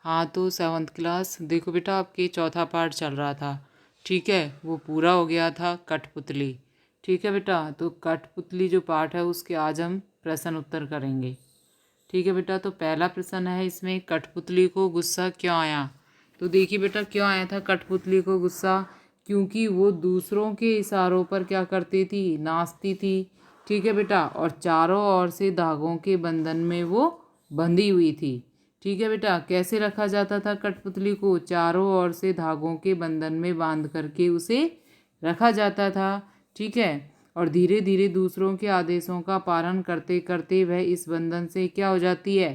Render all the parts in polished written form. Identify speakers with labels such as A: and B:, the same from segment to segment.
A: हाँ तो 7th class देखो बेटा, आपके चौथा पार्ट चल रहा था, ठीक है, वो पूरा हो गया था कठपुतली। ठीक है बेटा, तो कठपुतली जो पार्ट है उसके आज हम प्रश्न उत्तर करेंगे। ठीक है बेटा, तो पहला प्रश्न है इसमें, कठपुतली को गुस्सा क्यों आया। तो देखिए बेटा, क्यों आया था कठपुतली को गुस्सा, क्योंकि वो दूसरों के इशारों पर क्या करती थी, नाचती थी। ठीक है बेटा, और चारों ओर से धागों के बंधन में वो बंधी हुई थी। ठीक है बेटा, कैसे रखा जाता था कठपुतली को, चारों ओर से धागों के बंधन में बांध करके उसे रखा जाता था। ठीक है, और धीरे धीरे दूसरों के आदेशों का पालन करते करते वह इस बंधन से क्या हो जाती है,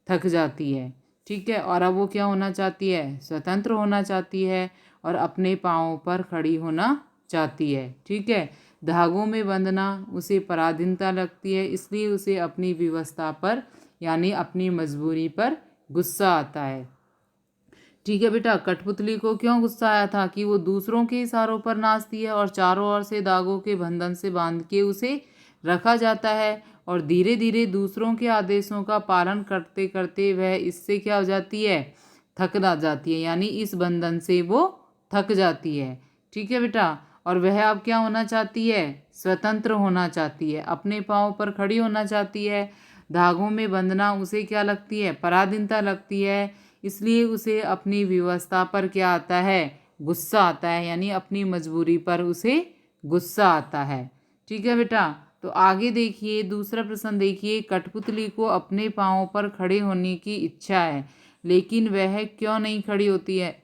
A: थक जाती है। ठीक है, और अब वो क्या होना चाहती है, स्वतंत्र होना चाहती है और अपने पाँवों पर खड़ी होना चाहती है। ठीक है, धागों में बंधना उसे पराधीनता लगती है, इसलिए उसे अपनी व्यवस्था पर यानी अपनी मजबूरी पर गुस्सा आता है। ठीक है बेटा, कठपुतली को क्यों गुस्सा आया था कि वो दूसरों के इशारों पर नाचती है और चारों ओर से धागों के बंधन से बांध के उसे रखा जाता है, और धीरे धीरे दूसरों के आदेशों का पालन करते करते वह इससे क्या हो जाती है, थक ना जाती है, यानी इस बंधन से वो थक जाती है। ठीक है बेटा, और वह अब क्या होना चाहती है, स्वतंत्र होना चाहती है, अपने पाँव पर खड़ी होना चाहती है। धागों में बंधना उसे क्या लगती है, पराधीनता लगती है, इसलिए उसे अपनी व्यवस्था पर क्या आता है, गुस्सा आता है, यानी अपनी मजबूरी पर उसे गुस्सा आता है। ठीक है बेटा, तो आगे देखिए, दूसरा प्रश्न देखिए, कठपुतली को अपने पाँव पर खड़े होने की इच्छा है, लेकिन वह क्यों नहीं खड़ी होती है।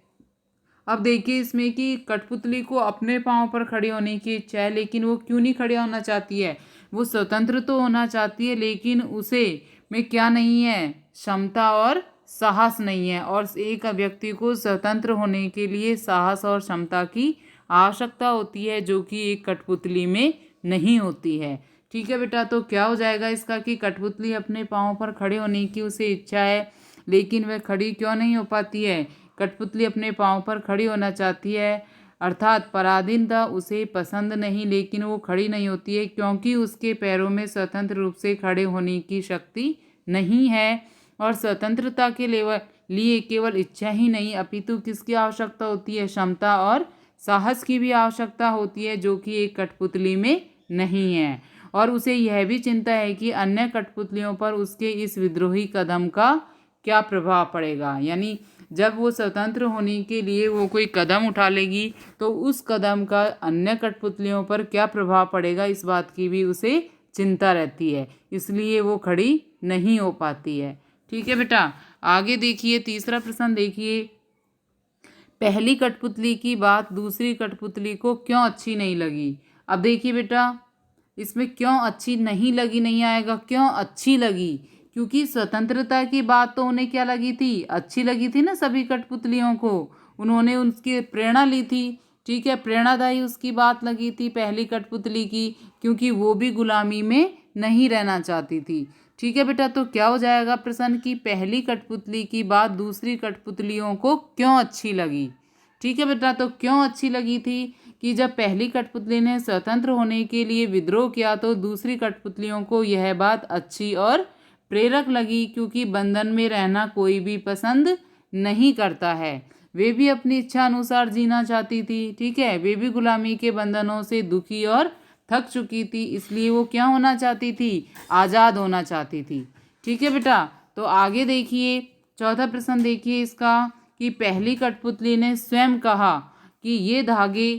A: अब देखिए इसमें कि कठपुतली को अपने पाँव पर खड़े होने की इच्छा है, लेकिन वो क्यों नहीं खड़े होना चाहती है, वो स्वतंत्र तो होना चाहती है, लेकिन उसे में क्या नहीं है, क्षमता और साहस नहीं है, और एक व्यक्ति को स्वतंत्र होने के लिए साहस और क्षमता की आवश्यकता होती है, जो कि एक कठपुतली में नहीं होती है। ठीक है बेटा, तो क्या हो जाएगा इसका कि कठपुतली अपने पाँव पर खड़े होने की उसे इच्छा है, लेकिन वह खड़ी क्यों नहीं हो पाती है। कठपुतली अपने पाँव पर खड़ी होना चाहती है, अर्थात पराधीनता उसे पसंद नहीं, लेकिन वो खड़ी नहीं होती है क्योंकि उसके पैरों में स्वतंत्र रूप से खड़े होने की शक्ति नहीं है। और स्वतंत्रता के लिए केवल इच्छा ही नहीं, अपितु किसकी आवश्यकता होती है, क्षमता और साहस की भी आवश्यकता होती है, जो कि एक कठपुतली में नहीं है। और उसे यह भी चिंता है कि अन्य कठपुतलियों पर उसके इस विद्रोही कदम का क्या प्रभाव पड़ेगा, यानी जब वो स्वतंत्र होने के लिए वो कोई कदम उठा लेगी तो उस कदम का अन्य कठपुतलियों पर क्या प्रभाव पड़ेगा, इस बात की भी उसे चिंता रहती है, इसलिए वो खड़ी नहीं हो पाती है। ठीक है बेटा, आगे देखिए, तीसरा प्रश्न देखिए, पहली कठपुतली की बात दूसरी कठपुतली को क्यों अच्छी नहीं लगी। अब देखिए बेटा, इसमें क्यों अच्छी नहीं लगी नहीं आएगा, क्यों अच्छी लगी, क्योंकि स्वतंत्रता की बात तो उन्हें क्या लगी थी, अच्छी लगी थी ना सभी कठपुतलियों को, उन्होंने उसकी प्रेरणा ली थी। ठीक है, प्रेरणादायी उसकी बात लगी थी पहली कठपुतली की, क्योंकि वो भी गुलामी में नहीं रहना चाहती थी। ठीक है बेटा, तो क्या हो जाएगा प्रश्न की पहली कठपुतली की बात दूसरी कठपुतलियों को क्यों अच्छी लगी। ठीक है बेटा, तो क्यों अच्छी लगी थी कि जब पहली कठपुतली ने स्वतंत्र होने के लिए विद्रोह किया तो दूसरी कठपुतलियों को यह बात अच्छी और प्रेरक लगी, क्योंकि बंधन में रहना कोई भी पसंद नहीं करता है, वे भी अपनी इच्छा अनुसार जीना चाहती थी। ठीक है, वे भी गुलामी के बंधनों से दुखी और थक चुकी थी, इसलिए वो क्या होना चाहती थी, आज़ाद होना चाहती थी। ठीक है बेटा, तो आगे देखिए, चौथा प्रश्न देखिए इसका कि पहली कठपुतली ने स्वयं कहा कि ये धागे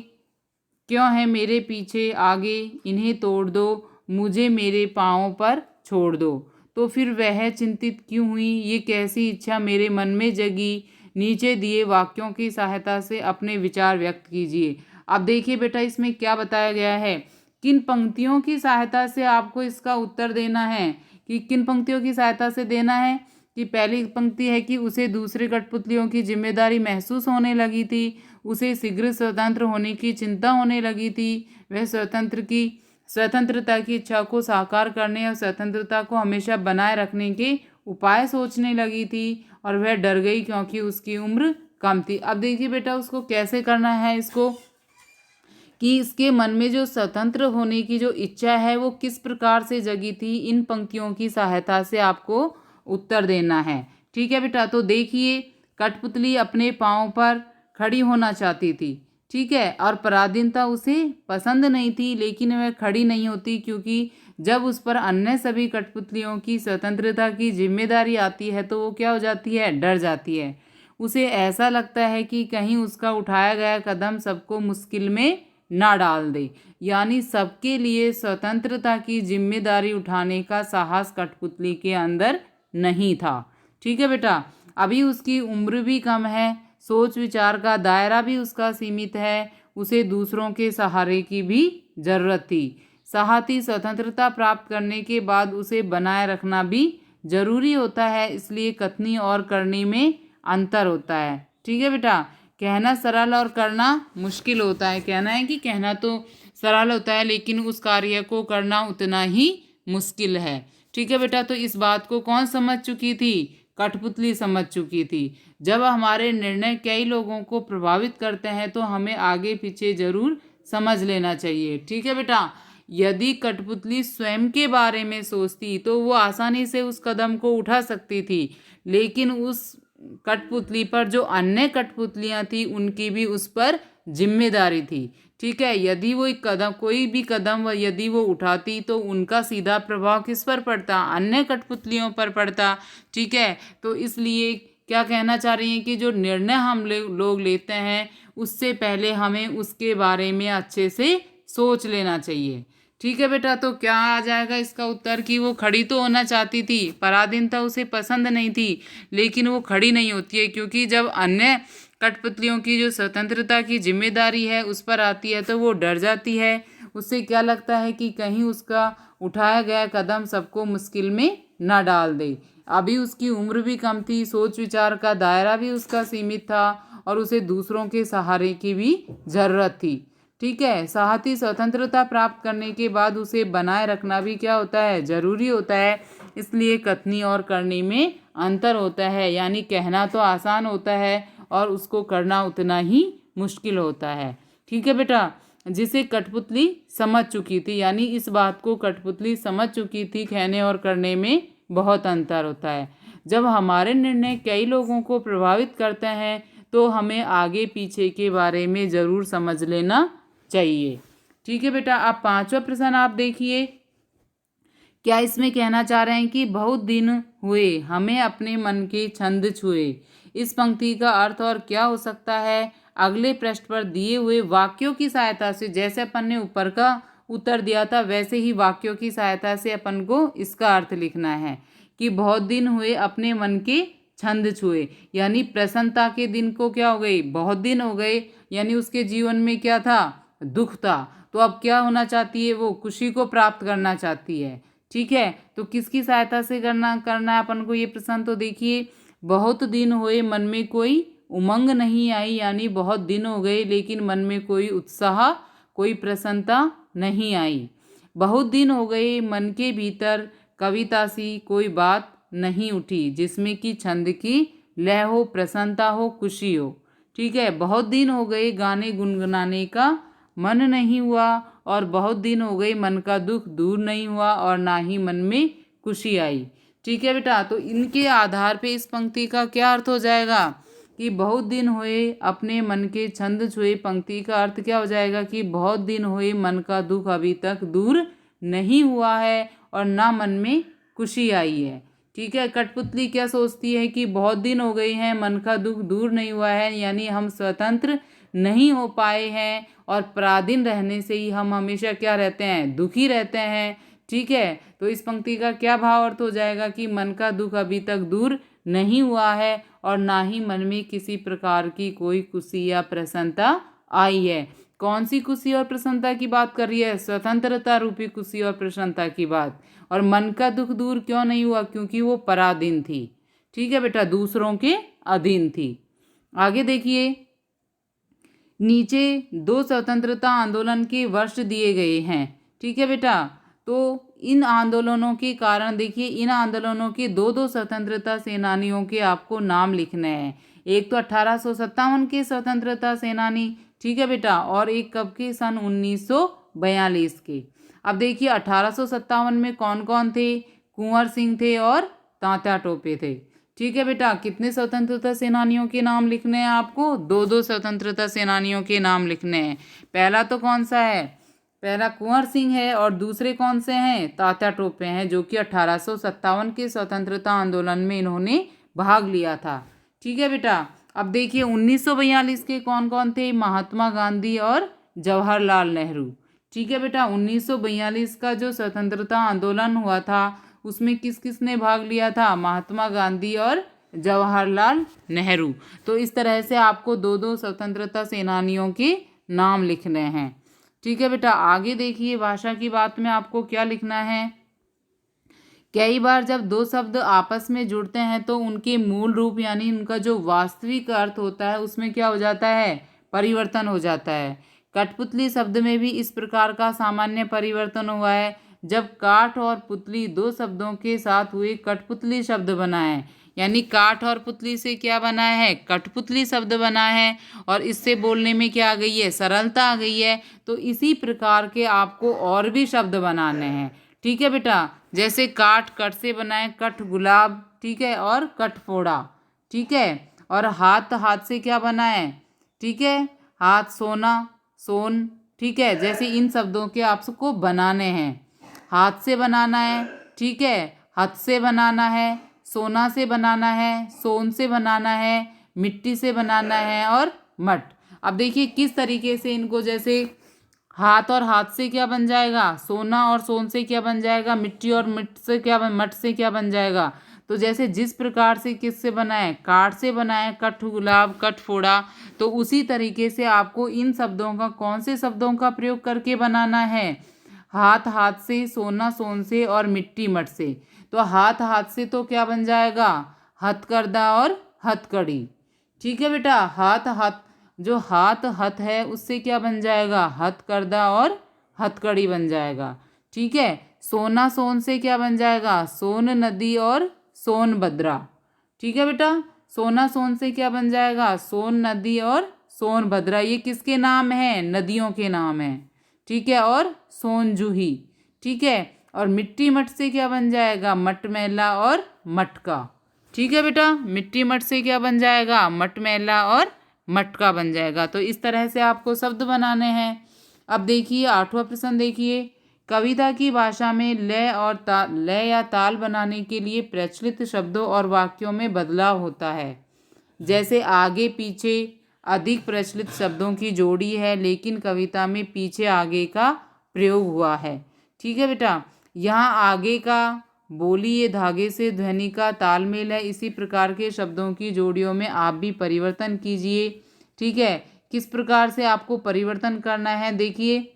A: क्यों हैं मेरे पीछे आगे, इन्हें तोड़ दो, मुझे मेरे पाँवों पर छोड़ दो। तो फिर वह चिंतित क्यों हुई, ये कैसी इच्छा मेरे मन में जगी, नीचे दिए वाक्यों की सहायता से अपने विचार व्यक्त कीजिए। अब देखिए बेटा, इसमें क्या बताया गया है, किन पंक्तियों की सहायता से आपको इसका उत्तर देना है, कि किन पंक्तियों की सहायता से देना है। कि पहली पंक्ति है कि उसे दूसरे कठपुतलियों की जिम्मेदारी महसूस होने लगी थी, उसे शीघ्र स्वतंत्र होने की चिंता होने लगी थी, वह स्वतंत्रता की इच्छा को साकार करने और स्वतंत्रता को हमेशा बनाए रखने के उपाय सोचने लगी थी, और वह डर गई क्योंकि उसकी उम्र कम थी। अब देखिए बेटा, उसको कैसे करना है इसको, कि इसके मन में जो स्वतंत्र होने की जो इच्छा है वो किस प्रकार से जगी थी, इन पंक्तियों की सहायता से आपको उत्तर देना है। ठीक है बेटा, तो देखिए, कठपुतली अपने पाँव पर खड़ी होना चाहती थी, ठीक है, और पराधीनता उसे पसंद नहीं थी, लेकिन वह खड़ी नहीं होती क्योंकि जब उस पर अन्य सभी कठपुतलियों की स्वतंत्रता की जिम्मेदारी आती है तो वो क्या हो जाती है, डर जाती है। उसे ऐसा लगता है कि कहीं उसका उठाया गया कदम सबको मुश्किल में ना डाल दे। यानी सबके लिए स्वतंत्रता की जिम्मेदारी उठाने का साहस कठपुतली के अंदर नहीं था। ठीक है बेटा, अभी उसकी उम्र भी कम है, सोच विचार का दायरा भी उसका सीमित है, उसे दूसरों के सहारे की भी जरूरत थी। साथ ही स्वतंत्रता प्राप्त करने के बाद उसे बनाए रखना भी जरूरी होता है, इसलिए कथनी और करनी में अंतर होता है। ठीक है बेटा, कहना सरल और करना मुश्किल होता है। कहना है कि कहना तो सरल होता है लेकिन उस कार्य को करना उतना ही मुश्किल है। ठीक है बेटा, तो इस बात को कौन समझ चुकी थी? कठपुतली समझ चुकी थी। जब हमारे निर्णय कई लोगों को प्रभावित करते हैं तो हमें आगे पीछे जरूर समझ लेना चाहिए। ठीक है बेटा, यदि कठपुतली स्वयं के बारे में सोचती तो वो आसानी से उस कदम को उठा सकती थी, लेकिन उस कठपुतली पर जो अन्य कठपुतलियां थी उनकी भी उस पर जिम्मेदारी थी। ठीक है, यदि वो एक कदम, कोई भी कदम यदि वो उठाती तो उनका सीधा प्रभाव किस पर पड़ता? अन्य कठपुतलियों पर पड़ता। ठीक है, तो इसलिए क्या कहना चाह रही हैं कि जो निर्णय हम लोग लेते हैं उससे पहले हमें उसके बारे में अच्छे से सोच लेना चाहिए। ठीक है बेटा, तो क्या आ जाएगा इसका उत्तर कि वो खड़ी तो होना चाहती थी, पराधीनता उसे पसंद नहीं थी, लेकिन वो खड़ी नहीं होती है क्योंकि जब अन्य कठपुतलियों की जो स्वतंत्रता की जिम्मेदारी है उस पर आती है तो वो डर जाती है। उससे क्या लगता है कि कहीं उसका उठाया गया कदम सबको मुश्किल में ना डाल दे। अभी उसकी उम्र भी कम थी, सोच विचार का दायरा भी उसका सीमित था और उसे दूसरों के सहारे की भी जरूरत थी। ठीक है, साथ ही स्वतंत्रता प्राप्त करने के बाद उसे बनाए रखना भी क्या होता है, जरूरी होता है। इसलिए कथनी और करनी में अंतर होता है, यानी कहना तो आसान होता है और उसको करना उतना ही मुश्किल होता है। ठीक है बेटा, जिसे कठपुतली समझ चुकी थी, यानी इस बात को कठपुतली समझ चुकी थी, कहने और करने में बहुत अंतर होता है। जब हमारे निर्णय कई लोगों को प्रभावित करते हैं तो हमें आगे पीछे के बारे में ज़रूर समझ लेना चाहिए। ठीक है बेटा, अब पांचवा प्रश्न आप देखिए। क्या इसमें कहना चाह रहे हैं कि बहुत दिन हुए हमें अपने मन के छंद छुए। इस पंक्ति का अर्थ और क्या हो सकता है? अगले पृष्ठ पर दिए हुए वाक्यों की सहायता से, जैसे अपन ने ऊपर का उत्तर दिया था वैसे ही वाक्यों की सहायता से अपन को इसका अर्थ लिखना है कि बहुत दिन हुए अपने मन के छंद छुए, यानी प्रसन्नता के दिन को क्या हो गई, बहुत दिन हो गए, यानी उसके जीवन में क्या था, दुख था। तो अब क्या होना चाहती है, वो खुशी को प्राप्त करना चाहती है। ठीक है, तो किसकी सहायता से करना है अपन को ये प्रश्न? तो देखिए, बहुत दिन हुए मन में कोई उमंग नहीं आई, यानी बहुत दिन हो गए लेकिन मन में कोई उत्साह, कोई प्रसन्नता नहीं आई। बहुत दिन हो गए मन के भीतर कविता सी कोई बात नहीं उठी जिसमें कि छंद की लय हो, प्रसन्नता हो, खुशी हो। ठीक है, बहुत दिन हो गए गाने गुनगुनाने का मन नहीं हुआ, और बहुत दिन हो गए मन का दुख दूर नहीं हुआ और ना ही मन में खुशी आई। ठीक है बेटा, तो इनके आधार पे इस पंक्ति का क्या अर्थ हो जाएगा कि बहुत दिन हुए अपने मन के छंद छुए। पंक्ति का अर्थ क्या हो जाएगा कि बहुत दिन हुए मन का दुख अभी तक दूर नहीं हुआ है और ना मन में खुशी आई है। ठीक है, कठपुतली क्या सोचती है कि बहुत दिन हो गए हैं, मन का दुख दूर नहीं हुआ है, यानी हम स्वतंत्र नहीं हो पाए हैं और पराधीन रहने से ही हम हमेशा क्या रहते हैं, दुखी रहते हैं। ठीक है, तो इस पंक्ति का क्या भाव अर्थ हो जाएगा कि मन का दुख अभी तक दूर नहीं हुआ है और ना ही मन में किसी प्रकार की कोई खुशी या प्रसन्नता आई है। कौन सी खुशी और प्रसन्नता की बात कर रही है? स्वतंत्रता रूपी खुशी और प्रसन्नता की बात। और मन का दुख दूर क्यों नहीं हुआ? क्योंकि वो पराधीन थी। ठीक है बेटा, दूसरों के अधीन थी। आगे देखिए, नीचे दो स्वतंत्रता आंदोलन के वर्ष दिए गए हैं। ठीक है बेटा, तो इन आंदोलनों के कारण देखिए, इन आंदोलनों के दो दो स्वतंत्रता सेनानियों के आपको नाम लिखने हैं। एक तो 1857 के स्वतंत्रता सेनानी, ठीक है बेटा, और एक कब के, सन 1942 के। अब देखिए 1857 में कौन कौन थे? कुंवर सिंह थे और तात्या टोपे थे। ठीक है बेटा, कितने स्वतंत्रता सेनानियों के नाम लिखने हैं आपको? दो दो स्वतंत्रता सेनानियों के नाम लिखने हैं। पहला तो कौन सा है? पहला कुंवर सिंह है और दूसरे कौन से हैं? तात्या टोपे हैं, जो कि 1857 के स्वतंत्रता आंदोलन में इन्होंने भाग लिया था। ठीक है बेटा, अब देखिए 1942 के कौन कौन थे? महात्मा गांधी और जवाहरलाल नेहरू। ठीक है बेटा, 1942 का जो स्वतंत्रता आंदोलन हुआ था उसमें किस किस ने भाग लिया था? महात्मा गांधी और जवाहरलाल नेहरू। तो इस तरह से आपको दो दो स्वतंत्रता सेनानियों के नाम लिखने हैं। ठीक है बेटा, आगे देखिए भाषा की बात में आपको क्या लिखना है। कई बार जब दो शब्द आपस में जुड़ते हैं तो उनके मूल रूप यानी उनका जो वास्तविक अर्थ होता है उसमें क्या हो जाता है? परिवर्तन हो जाता है। कठपुतली शब्द में भी इस प्रकार का सामान्य परिवर्तन हुआ है। जब काठ और पुतली दो शब्दों के साथ हुए कठपुतली शब्द बना है, यानी काठ और पुतली से क्या बना है? कठपुतली शब्द बना है, और इससे बोलने में क्या आ गई है? सरलता आ गई है। तो इसी प्रकार के आपको और भी शब्द बनाने हैं। ठीक है बेटा, जैसे काठ, कट से बनाए कठ गुलाब, ठीक है, और कठफोड़ा। ठीक है, और हाथ, हाथ से क्या बना है? ठीक है, हाथ सोना, सोन। ठीक है, जैसे इन शब्दों के आपको बनाने हैं। हाथ से बनाना है, ठीक है, हाथ से बनाना है, सोना से बनाना है, सोन से बनाना है, मिट्टी से बनाना है, और मट। अब देखिए किस तरीके से इनको, जैसे हाथ और हाथ से क्या बन जाएगा? सोना, और सोन से क्या बन जाएगा? मिट्टी, और मिट से क्या मट से क्या बन जाएगा? तो जैसे जिस प्रकार से किससे बनाए? काठ से बनाए कठ गुलाब, कठ फोड़ा। तो उसी तरीके से आपको इन शब्दों का, कौन से शब्दों का प्रयोग करके बनाना है? हाथ, हाथ से, सोना, सोन से, और मिट्टी, मट से। तो हाथ, हाथ से तो क्या बन जाएगा? हथकरघा और हथकड़ी। ठीक है बेटा, हाथ, हाथ, जो हाथ, हथ है उससे क्या बन जाएगा? हथकरघा और हथकड़ी बन जाएगा। ठीक है, सोना, सोन से क्या बन जाएगा? सोन नदी और सोनभद्रा। ठीक है बेटा, सोना, सोन से क्या बन जाएगा? सोन नदी और सोनभद्रा। ये किसके नाम हैं? नदियों के नाम हैं। ठीक है, और सोनजूही। ठीक है, और मिट्टी, मट से क्या बन जाएगा? मटमैला और मटका। ठीक है बेटा, मिट्टी, मट से क्या बन जाएगा? मटमैला और मटका बन जाएगा। तो इस तरह से आपको शब्द बनाने हैं। अब देखिए 8वां प्रश्न देखिए। कविता की भाषा में लय और लय या ताल बनाने के लिए प्रचलित शब्दों और वाक्यों में बदलाव होता है। जैसे आगे पीछे अधिक प्रचलित शब्दों की जोड़ी है, लेकिन कविता में पीछे आगे का प्रयोग हुआ है। ठीक है बेटा, यहाँ आगे का बोलिए धागे से ध्वनि का तालमेल है। इसी प्रकार के शब्दों की जोड़ियों में आप भी परिवर्तन कीजिए। ठीक है, किस प्रकार से आपको परिवर्तन करना है देखिए।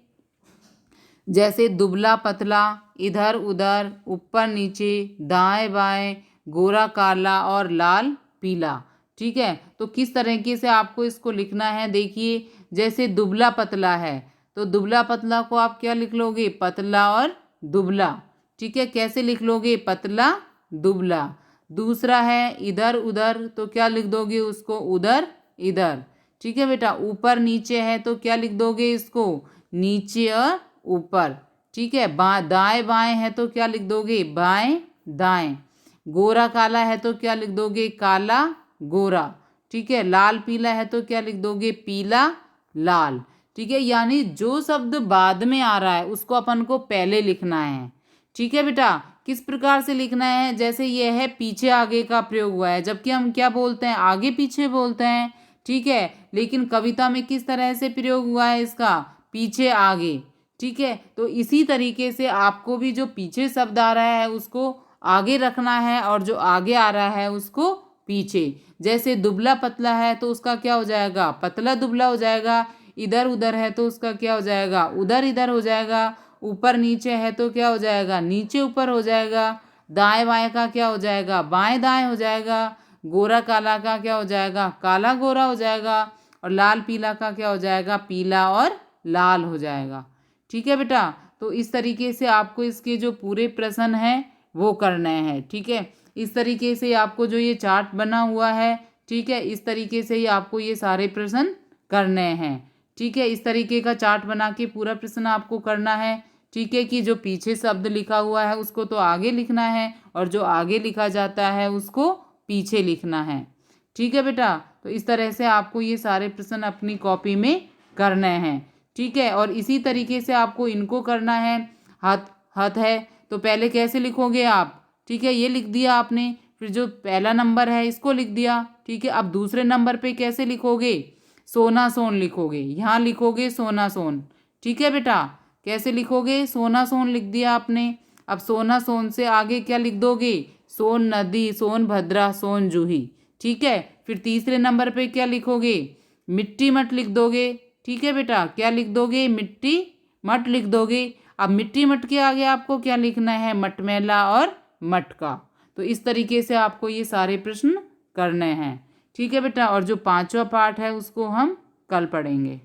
A: जैसे दुबला पतला, इधर उधर, ऊपर नीचे, दाएं बाएं, गोरा काला और लाल पीला। ठीक है, तो किस तरीके से आपको इसको लिखना है देखिए। जैसे दुबला पतला है तो दुबला पतला को आप क्या लिख लोगे? पतला और दुबला। ठीक है, कैसे लिख लोगे? पतला दुबला। दूसरा है इधर उधर, तो क्या लिख दोगे उसको? उधर इधर। ठीक है बेटा, ऊपर नीचे है तो क्या लिख दोगे इसको? नीचे और ऊपर। ठीक है, दाएं बाएं है तो क्या लिख दोगे? बाएं दाएं। गोरा काला है तो क्या लिख दोगे? काला गोरा। ठीक है, लाल पीला है तो क्या लिख दोगे? पीला लाल। ठीक है, यानी जो शब्द बाद में आ रहा है उसको अपन को पहले लिखना है। ठीक है बेटा, किस प्रकार से लिखना है? जैसे ये है पीछे आगे का प्रयोग हुआ है, जबकि हम क्या बोलते हैं? आगे पीछे बोलते हैं। ठीक है, लेकिन कविता में किस तरह से प्रयोग हुआ है इसका? पीछे आगे। ठीक है, तो इसी तरीके से आपको भी जो पीछे शब्द आ रहा है उसको आगे रखना है, और जो आगे आ रहा है उसको पीछे। जैसे दुबला पतला है तो उसका क्या हो जाएगा? पतला दुबला हो जाएगा। इधर उधर है तो उसका क्या हो जाएगा? उधर इधर हो जाएगा। ऊपर नीचे है तो क्या हो जाएगा? नीचे ऊपर हो जाएगा। दाएं बाएं का क्या हो जाएगा? बाएं दाएं हो जाएगा। गोरा काला का क्या हो जाएगा? काला गोरा हो जाएगा। और लाल पीला का क्या हो जाएगा? पीला और लाल हो जाएगा। ठीक है बेटा, तो इस तरीके से आपको इसके जो पूरे प्रश्न हैं वो करने हैं। ठीक है, इस तरीके से आपको जो ये चार्ट बना हुआ है, ठीक है, इस तरीके से ही आपको ये सारे प्रश्न करने हैं। ठीक है, इस तरीके का चार्ट बना के पूरा प्रश्न आपको करना है। ठीक है, कि जो पीछे शब्द लिखा हुआ है उसको तो आगे लिखना है, और जो आगे लिखा जाता है उसको पीछे लिखना है। ठीक है बेटा, तो इस तरह से आपको ये सारे प्रश्न अपनी कॉपी में करने हैं। ठीक है, और इसी तरीके से आपको इनको करना है। हथ हथ है तो पहले कैसे लिखोगे आप? ठीक है, ये लिख दिया आपने, फिर जो पहला नंबर है इसको लिख दिया। ठीक है, अब दूसरे नंबर पे कैसे लिखोगे? सोना सोन लिखोगे, यहाँ लिखोगे सोना सोन। ठीक है बेटा, कैसे लिखोगे? सोना सोन लिख दिया आपने। अब सोना सोन से आगे क्या लिख दोगे? सोन नदी, सोन भद्रा, सोन जूही। ठीक है, फिर तीसरे नंबर पे क्या लिखोगे? मिट्टी मट लिख दोगे। ठीक है बेटा, क्या लिख दोगे? मिट्टी मट लिख दोगे। अब मिट्टी मट के आगे आपको क्या लिखना है? मटमैला और मटका। तो इस तरीके से आपको ये सारे प्रश्न करने हैं। ठीक है बेटा, और जो 5वां पार्ट है उसको हम कल पढ़ेंगे।